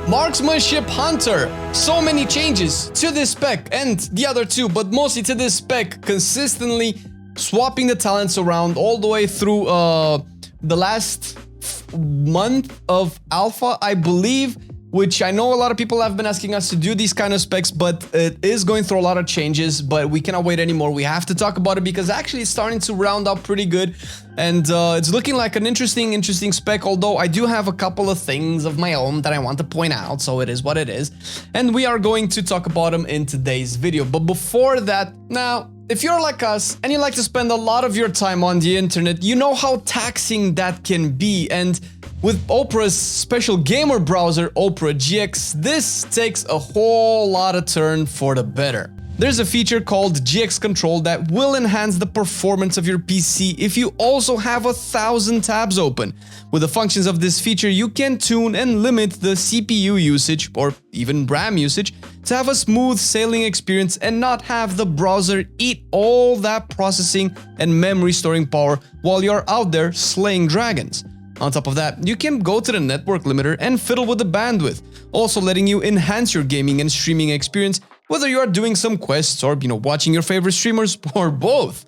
Marksmanship Hunter. So many changes to this spec and the other two, but mostly to this spec, consistently swapping the talents around all the way through the last month of alpha, I believe, which I know a lot of people have been asking us to do these kind of specs, but it is going through a lot of changes, but we cannot wait anymore. We have to talk about it because actually it's starting to round up pretty good, and it's looking like an interesting spec, although I do have a couple of things of my own that I want to point out, so it is what it is, and we are going to talk about them in today's video. But before that, now, if you're like us and you like to spend a lot of your time on the internet, you know how taxing that can be, and with Opera's special gamer browser, Opera GX, this takes a whole lot of turn for the better. There's a feature called GX Control that will enhance the performance of your PC if you also have 1,000 tabs open. With the functions of this feature, you can tune and limit the CPU usage, or even RAM usage, to have a smooth sailing experience and not have the browser eat all that processing and memory storing power while you're out there slaying dragons. On top of that, you can go to the network limiter and fiddle with the bandwidth, also letting you enhance your gaming and streaming experience, whether you are doing some quests or, watching your favorite streamers or both.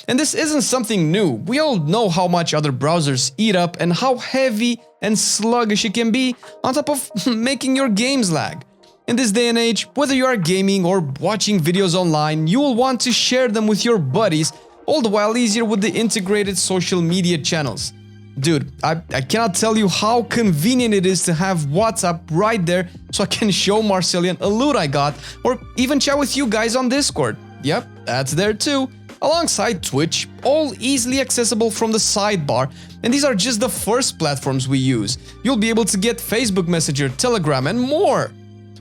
And this isn't something new. We all know how much other browsers eat up and how heavy and sluggish it can be, on top of making your games lag. In this day and age, whether you are gaming or watching videos online, you will want to share them with your buddies, all the while easier with the integrated social media channels. Dude, I cannot tell you how convenient it is to have WhatsApp right there so I can show Marcelian a loot I got, or even chat with you guys on Discord. Yep, that's there too. Alongside Twitch, all easily accessible from the sidebar, and these are just the first platforms we use. You'll be able to get Facebook Messenger, Telegram, and more.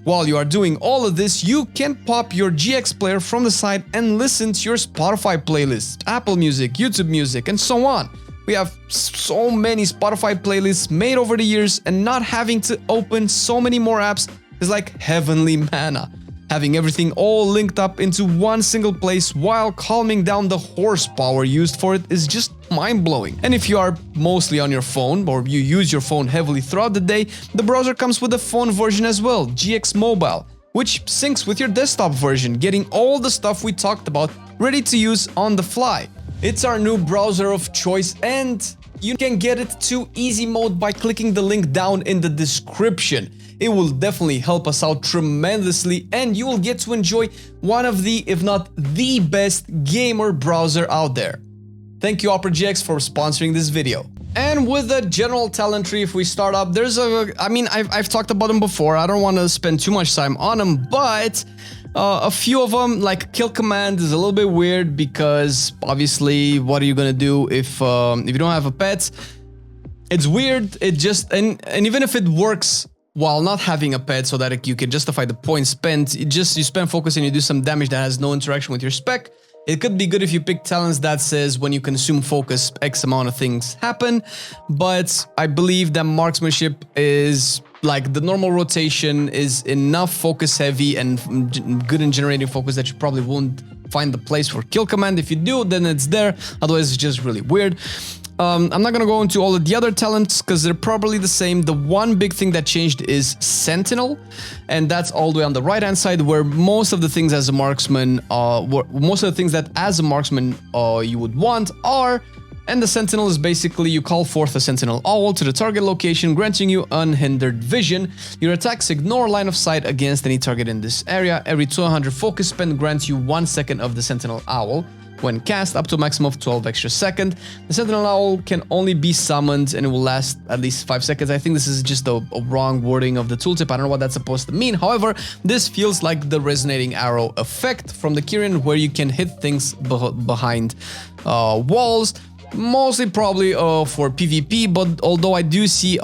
While you are doing all of this, you can pop your GX player from the side and listen to your Spotify playlist, Apple Music, YouTube Music, and so on. We have so many Spotify playlists made over the years, and not having to open so many more apps is like heavenly manna. Having everything all linked up into one single place while calming down the horsepower used for it is just mind-blowing. And if you are mostly on your phone, or you use your phone heavily throughout the day, the browser comes with a phone version as well, GX Mobile, which syncs with your desktop version, getting all the stuff we talked about ready to use on the fly. It's our new browser of choice, and you can get it to easy mode by clicking the link down in the description. It will definitely help us out tremendously, and you will get to enjoy one of the, if not the best gamer browser out there. Thank you Opera GX for sponsoring this video. And with the general talent tree, if we start up, there's I've talked about them before, I don't want to spend too much time on them, but a few of them, like Kill Command, is a little bit weird because obviously, what are you gonna do if you don't have a pet? It's weird. It just and even if it works while not having a pet, so that you can justify the points spent, you spend focus and you do some damage that has no interaction with your spec. It could be good if you pick talents that says when you consume focus, X amount of things happen, but I believe that Marksmanship is like the normal rotation is enough focus heavy and good in generating focus that you probably won't find the place for Kill Command. If you do, then it's there, otherwise it's just really weird. I'm not gonna go into all of the other talents because they're probably the same. The one big thing that changed is Sentinel, and that's all the way on the right hand side, where most of the things as a marksman, you would want are. And the Sentinel is basically you call forth a Sentinel Owl to the target location, granting you unhindered vision. Your attacks ignore line of sight against any target in this area. Every 200 focus spent grants you 1 second of the Sentinel Owl. When cast, up to a maximum of 12 extra seconds. The Sentinel Owl can only be summoned and it will last at least 5 seconds. I think this is just a wrong wording of the tooltip. I don't know what that's supposed to mean. However, this feels like the resonating arrow effect from the Kirin, where you can hit things behind walls. Mostly probably for PvP, but although I do see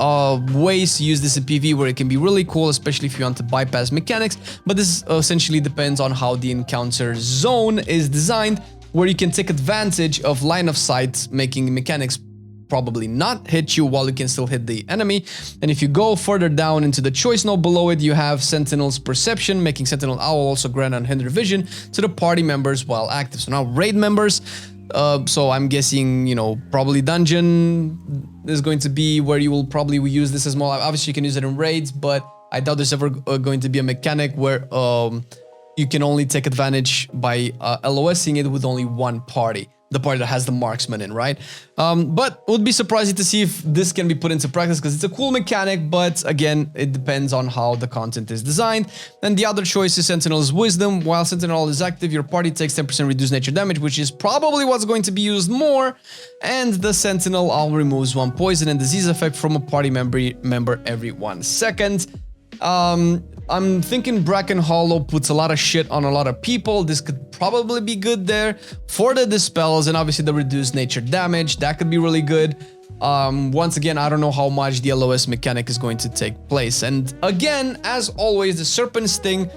ways to use this in PvE where it can be really cool, especially if you want to bypass mechanics, but this essentially depends on how the encounter zone is designed, where you can take advantage of line of sight, making mechanics probably not hit you while you can still hit the enemy. And if you go further down into the choice node below it, you have Sentinel's Perception, making Sentinel Owl also grant unhindered vision to the party members while active. So now raid members, so I'm guessing, probably dungeon is going to be where you will probably use this as well. Obviously you can use it in raids, but I doubt there's ever going to be a mechanic where you can only take advantage by LOSing it with only one party. The party that has the Marksman in, right? But it would be surprising to see if this can be put into practice because it's a cool mechanic, but again, it depends on how the content is designed. And the other choice is Sentinel's Wisdom. While Sentinel is active, your party takes 10% reduced nature damage, which is probably what's going to be used more. And the Sentinel all removes 1 poison and disease effect from a party member every 1 second. I'm thinking Bracken Hollow puts a lot of shit on a lot of people. This could probably be good there for the dispels and obviously the reduced nature damage. That could be really good. Once again, I don't know how much the LOS mechanic is going to take place. And again, as always, the Serpent Sting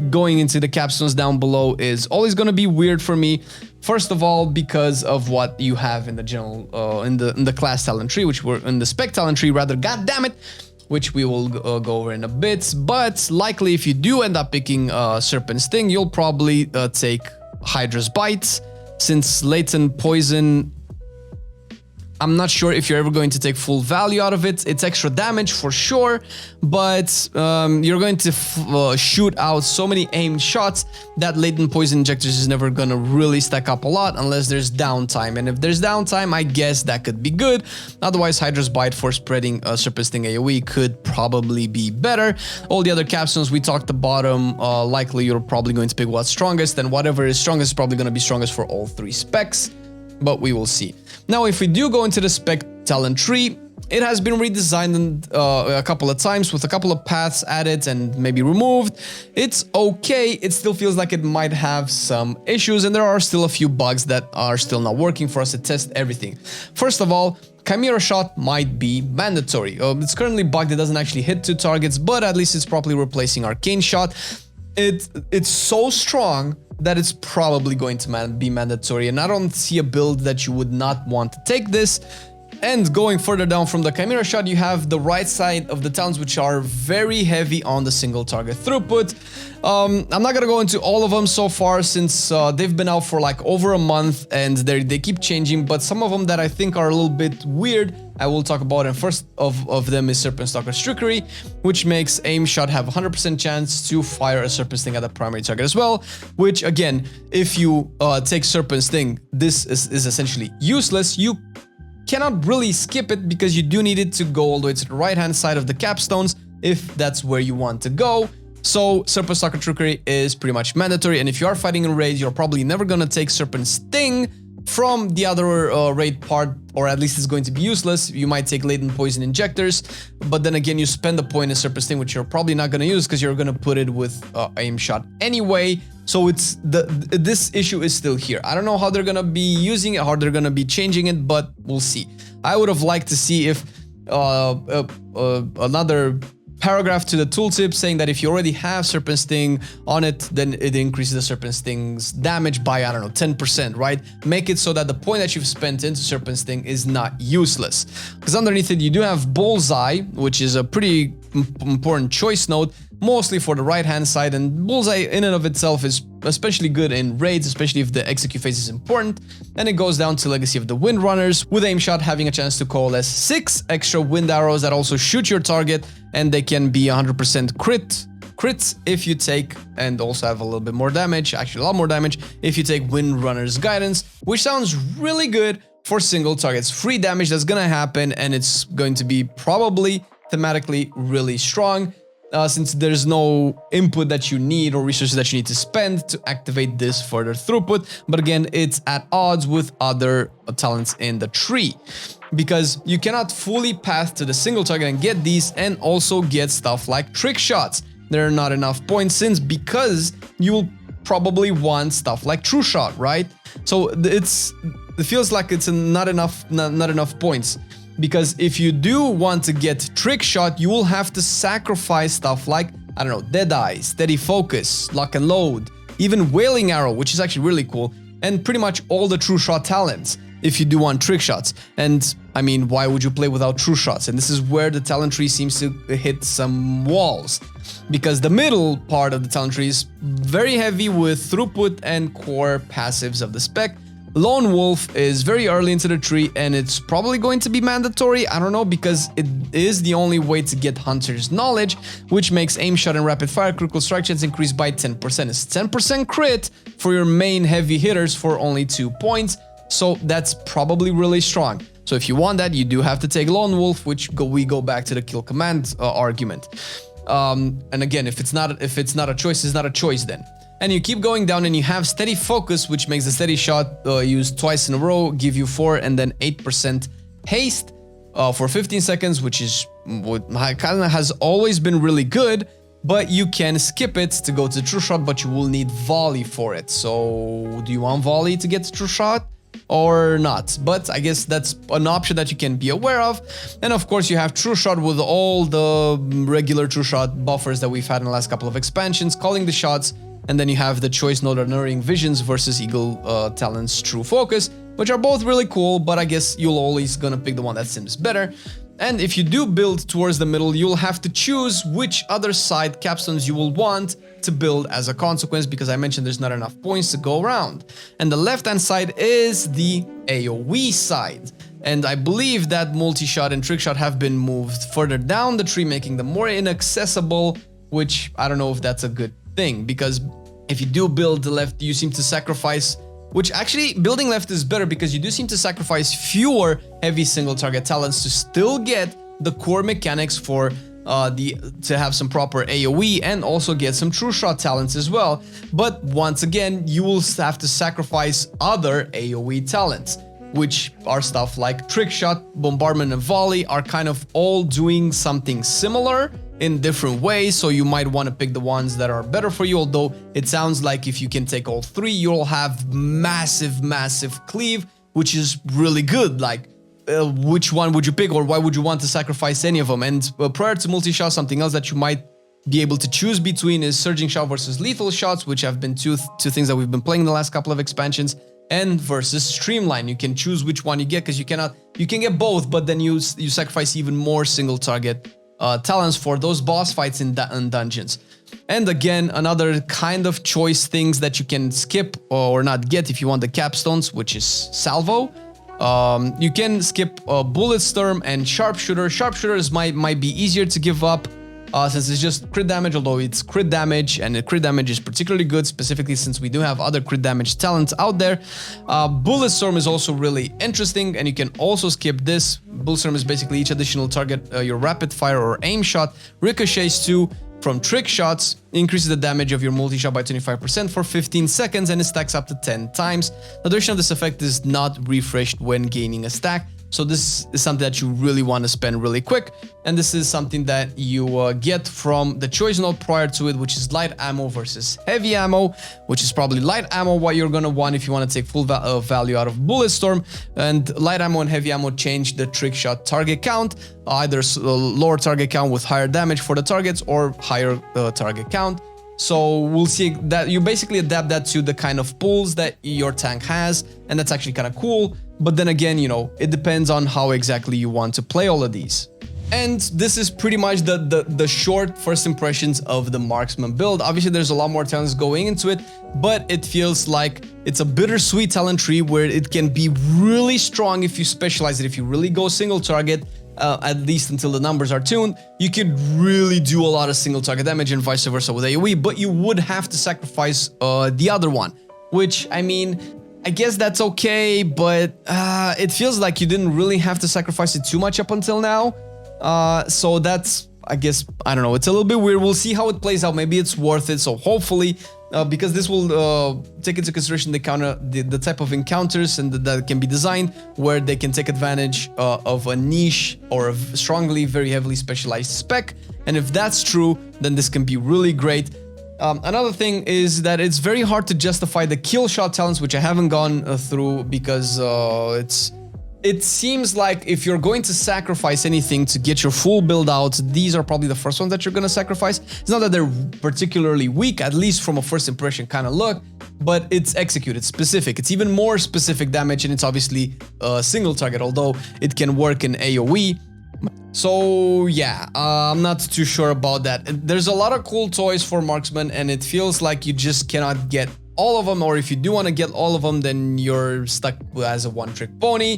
going into the capstones down below is always going to be weird for me. First of all, because of what you have in the general, in the class talent tree, which were in the spec talent tree rather, god damn it, which we will go over in a bit. But likely if you do end up picking Serpent Sting, you'll probably take Hydra's Bite, since latent poison, I'm not sure if you're ever going to take full value out of it. It's extra damage for sure, but you're going to shoot out so many aimed shots that latent poison injectors is never gonna really stack up a lot unless there's downtime. And if there's downtime, I guess that could be good. Otherwise, Hydra's Bite for spreading Serpent Sting AoE could probably be better. All the other capstones we talked about them, likely you're probably going to pick what's strongest, and whatever is strongest is probably going to be strongest for all 3 specs, but we will see. Now, if we do go into the spec talent tree, it has been redesigned a couple of times with a couple of paths added and maybe removed. It's okay. It still feels like it might have some issues, and there are still a few bugs that are still not working for us to test everything. First of all, Chimera Shot might be mandatory. It's currently bugged. It doesn't actually hit 2 targets, but at least it's properly replacing Arcane Shot. It's so strong that it's probably going to be mandatory, and I don't see a build that you would not want to take this. And going further down from the Chimera Shot, you have the right side of the talents, which are very heavy on the single target throughput. I'm not gonna go into all of them so far, since they've been out for like over a month and they keep changing, but some of them that I think are a little bit weird, I will talk about. And first of them is Serpent Stalker's Trickery, which makes aim shot have 100% chance to fire a Serpent Sting at the primary target as well, which again, if you take Serpent Sting, this is essentially useless. You cannot really skip it because you do need it to go all the way to the right hand side of the capstones if that's where you want to go. So Serpent Stalker Trickery is pretty much mandatory, and if you are fighting in raid, you're probably never gonna take Serpent Sting from the other raid part, or at least it's going to be useless. You might take latent poison injectors, but then again you spend a point in Serpent Sting, which you're probably not gonna use because you're gonna put it with aim shot anyway. So it's this issue is still here. I don't know how they're gonna be using it, how they're gonna be changing it, but we'll see. I would have liked to see if another paragraph to the tooltip saying that if you already have Serpent Sting on it, then it increases the Serpent Sting's damage by, I don't know, 10%, right? Make it so that the point that you've spent into Serpent Sting is not useless. Because underneath it, you do have Bullseye, which is a pretty important choice node, mostly for the right-hand side, and Bullseye in and of itself is especially good in raids, especially if the execute phase is important. And it goes down to Legacy of the Windrunners, with aim shot having a chance to coalesce 6 extra wind arrows that also shoot your target, and they can be 100% crits if you take, and also have a little bit more damage, actually a lot more damage, if you take Windrunner's Guidance, which sounds really good for single targets. Free damage that's gonna happen, and it's going to be probably thematically really strong. Since there's no input that you need or resources that you need to spend to activate this further throughput. But again, it's at odds with other talents in the tree, because you cannot fully path to the single target and get these and also get stuff like trick shots. There are not enough points because you'll probably want stuff like true shot, right? So it feels like it's not enough points. Because if you do want to get trick shot, you will have to sacrifice stuff like, I don't know, Deadeye, Steady Focus, Lock and Load, even Wailing Arrow, which is actually really cool, and pretty much all the true shot talents if you do want trick shots. And I mean, why would you play without true shots? And this is where the talent tree seems to hit some walls, because the middle part of the talent tree is very heavy with throughput and core passives of the spec, Lone Wolf is very early into the tree, and it's probably going to be mandatory, I don't know, because it is the only way to get Hunter's Knowledge, which makes aim shot and rapid fire critical strike chance increase by 10%. It's 10% crit for your main heavy hitters for only 2 points, so that's probably really strong. So if you want that, you do have to take Lone Wolf, which we go back to the kill command argument. And again, if it's not a choice, it's not a choice then. And you keep going down and you have Steady Focus, which makes the steady shot used twice in a row, give you 4 and then 8% haste for 15 seconds, which is what kind of has always been really good, but you can skip it to go to True Shot, but you will need Volley for it. So do you want Volley to get to True Shot or not? But I guess that's an option that you can be aware of. And of course you have True Shot with all the regular True Shot buffers that we've had in the last couple of expansions, calling the shots. And then you have the Choice Note Unerring Visions versus Eagle Talon's True Focus, which are both really cool, but I guess you'll always gonna pick the one that seems better. And if you do build towards the middle, you'll have to choose which other side capstones you will want to build as a consequence, because I mentioned there's not enough points to go around. And the left-hand side is the AoE side. And I believe that multi-shot and trick shot have been moved further down the tree, making them more inaccessible, which I don't know if that's a good thing, because if you do build the left, you seem to sacrifice, which actually building left is better because you do seem to sacrifice fewer heavy single target talents to still get the core mechanics for to have some proper AoE and also get some true shot talents as well. But once again, you will have to sacrifice other AoE talents, which are stuff like trick shot, bombardment, and volley are kind of all doing something similar in different ways, so you might want to pick the ones that are better for you, although it sounds like if you can take all three, you'll have massive cleave, which is really good. Like, which one would you pick, or why would you want to sacrifice any of them? And prior to multi-shot, something else that you might be able to choose between is surging shot versus lethal shots, which have been two things that we've been playing in the last couple of expansions, and versus streamline. You can choose which one you get, because you can get both, but then you sacrifice even more single target talents for those boss fights in dungeons. And again, another kind of choice things that you can skip or not get if you want the capstones, which is salvo. You can skip bullet storm and sharpshooter. Sharpshooters might be easier to give up since it's just crit damage, although it's crit damage, and the crit damage is particularly good, specifically since we do have other crit damage talents out there. Bullet storm is also really interesting, and you can also skip this. Bullet storm is basically each additional target your rapid fire or aim shot ricochets to from trick shots, increases the damage of your multi-shot by 25% for 15 seconds, and it stacks up to 10 times. The duration of this effect is not refreshed when gaining a stack, so this is something that you really want to spend really quick, and this is something that you get from the choice note prior to it, which is light ammo versus heavy ammo, which is probably light ammo what you're going to want if you want to take full value out of bullet storm. And light ammo and heavy ammo change the trick shot target count, either lower target count with higher damage for the targets or higher target count. So we'll see that you basically adapt that to the kind of pulls that your tank has, and that's actually kind of cool. But then again, you know, it depends on how exactly you want to play all of these. And this is pretty much the short first impressions of the Marksman build. Obviously, there's a lot more talents going into it, but it feels like it's a bittersweet talent tree where it can be really strong if you specialize it. If you really go single target, at least until the numbers are tuned, you could really do a lot of single target damage, and vice versa with AoE, but you would have to sacrifice the other one, which, I mean, I guess that's okay, but it feels like you didn't really have to sacrifice it too much up until now. So that's, I guess, I don't know, it's a little bit weird. We'll see how it plays out. Maybe it's worth it. So hopefully, because this will take into consideration the type of encounters and that can be designed where they can take advantage of a niche or a strongly, very heavily specialized spec. And if that's true, then this can be really great. Another thing is that it's very hard to justify the kill shot talents, which I haven't gone through because it seems like if you're going to sacrifice anything to get your full build out, these are probably the first ones that you're going to sacrifice. It's not that they're particularly weak, at least from a first impression kind of look, but it's executed specific. It's even more specific damage, and it's obviously a single target, although it can work in AoE. So yeah, I'm not too sure about that. There's a lot of cool toys for Marksman, and it feels like you just cannot get all of them, or if you do want to get all of them, then you're stuck as a one-trick pony.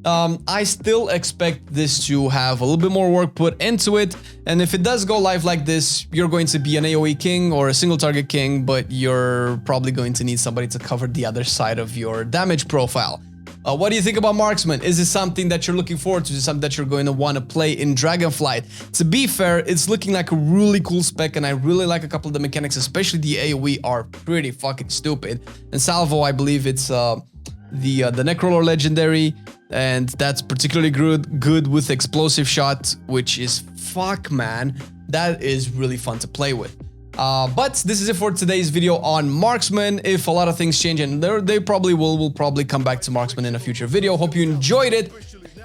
I still expect this to have a little bit more work put into it, and if it does go live like this, you're going to be an AoE king or a single target king, but you're probably going to need somebody to cover the other side of your damage profile. What do you think about Marksman? Is it something that you're looking forward to? Is it something that you're going to want to play in Dragonflight? To be fair, it's looking like a really cool spec, and I really like a couple of the mechanics, especially the AoE are pretty fucking stupid. And Salvo, I believe it's the Necrolord legendary, and that's particularly good with explosive shot, which is fuck, man. That is really fun to play with. But this is it for today's video on Marksman. If a lot of things change, and they probably will probably come back to Marksman in a future video. Hope you enjoyed it.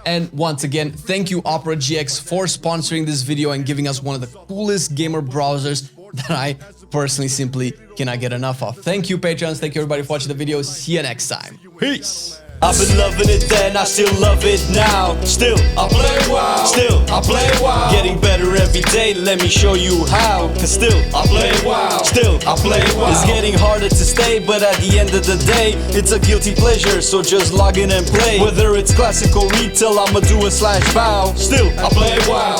And once again, thank you Opera GX for sponsoring this video and giving us one of the coolest gamer browsers that I personally simply cannot get enough of. Thank you, Patrons. Thank you everybody for watching the video. See you next time. Peace. I've been loving it then, I still love it now. Still, I play WoW. Still, I play WoW. Getting better every day, let me show you how. Cause still, I play WoW. Still, I play WoW. It's getting harder to stay, but at the end of the day, it's a guilty pleasure, so just log in and play. Whether it's classic or retail, I'ma do a /bow. Still, I play WoW.